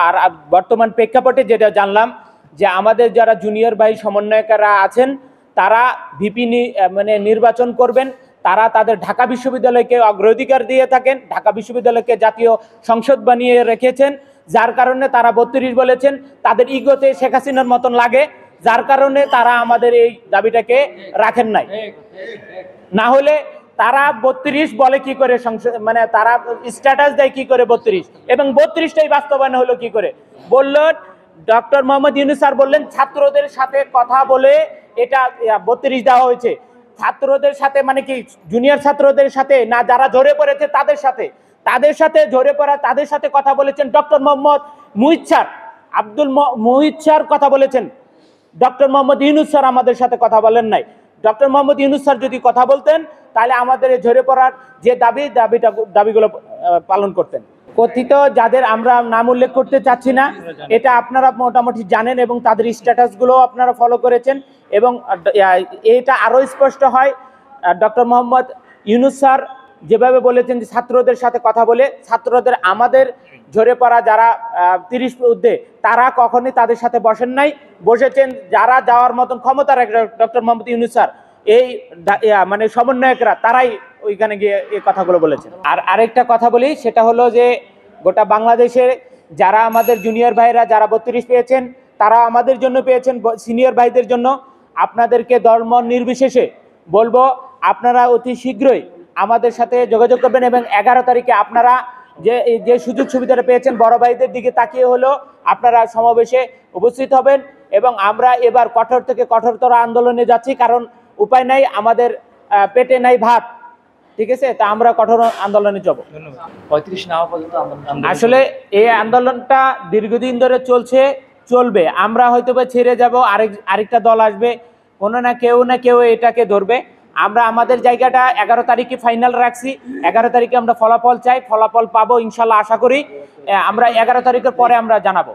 আর বর্তমান প্রেক্ষাপটে যেটা জানলাম যে আমাদের যারা জুনিয়র ভাই সমন্বয়কাররা আছেন তারা ভিপি মানে নির্বাচন করবেন, তারা তাদের ঢাকা বিশ্ববিদ্যালয়কে অগ্রাধিকার দিয়ে থাকেন, ঢাকা বিশ্ববিদ্যালয়কে জাতীয় সংসদ বানিয়ে রেখেছেন, যার কারণে তারা 32 বলেছেন। তাদের ইগোতে শেখ হাসিনার মতন লাগে, যার কারণে তারা আমাদের এই দাবিটাকে রাখেন নাই। না হলে তারা 32 বলে কি করে, মানে তারা স্ট্যাটাস দেয় কি করে 32, এবং 32টাই বাস্তবায়ন হলো কি করে? বলল ডক্টর মোহাম্মদ ইউনূস স্যার বললেন ছাত্রদের সাথে কথা বলে এটা 32 দেওয়া হয়েছে। ছাত্রদের সাথে মানে কি জুনিয়র ছাত্রদের সাথে না, যারা ঝরে পড়েছে তাদের সাথে ঝরে পড়া তাদের সাথে কথা বলেছেন doctor Mohammad Muhit sir, Abdul Muhit sir কথা বলেছেন। ডক্টর মোহাম্মদ ইউনূস স্যার আমাদের সাথে কথা বলেন নাই। ডক্টর মোহাম্মদ ইউনূস স্যার যদি কথা বলতেন তাহলে আমাদের ঝরে পড়ার যে দাবিগুলো পালন করতেন। কথিত যাদের আমরা নাম উল্লেখ করতে চাচ্ছি না, এটা আপনারা মোটামুটি জানেন এবং তাদের স্ট্যাটাসগুলো আপনারা ফলো করেছেন, এবং এটা আরও স্পষ্ট হয় ডক্টর মোহাম্মদ ইউনূস স্যার যেভাবে বলেছেন যে ছাত্রদের সাথে কথা বলে, ছাত্রদের আমাদের ঝরে পড়া যারা 30 ঊর্ধ্বে তারা কখনই তাদের সাথে বসেন নাই, বসেছেন যারা যাওয়ার মতন ক্ষমতা রাখে ডক্টর মোহাম্মদ ইউনূস স্যার, এই মানে সমন্বয়করা তারাই ওইখানে গিয়ে এই কথাগুলো বলেছেন। আর আরেকটা কথা বলি, সেটা হলো যে গোটা বাংলাদেশে যারা আমাদের জুনিয়র ভাইরা যারা 32 পেয়েছেন তারা আমাদের জন্য পেয়েছেন, সিনিয়র ভাইদের জন্য। আপনাদেরকে ধর্ম নির্বিশেষে বলবো আপনারা অতি শীঘ্রই আমাদের সাথে যোগাযোগ করবেন, এবং 11 তারিখে আপনারা যে সুযোগ সুবিধাটা পেয়েছেন বড় ভাইদের দিকে তাকিয়ে হলো আপনারা সমাবেশে উপস্থিত হবেন, এবং আমরা এবার কঠোর থেকে কঠোরতর আন্দোলনে যাচ্ছি, কারণ উপায় নাই, আমাদের পেটে নাই ভাত, ঠিক আছে? তা আমরা কঠোর আন্দোলনে যাব। 35 নেওয়া পর্যন্ত আসলে এই আন্দোলনটা দীর্ঘদিন ধরে চলবে। আমরা হয়তো বা ছেড়ে যাব, আরেকটা দল আসবে, কোনো না কেউ এটাকে ধরবে। আমরা আমাদের জায়গাটা 11 তারিখে ফাইনাল রাখছি। 11 তারিখে আমরা ফলাফল চাই, ফলাফল পাবো ইনশাল্লাহ, আশা করি। আমরা 11 তারিখের পরে আমরা জানাবো।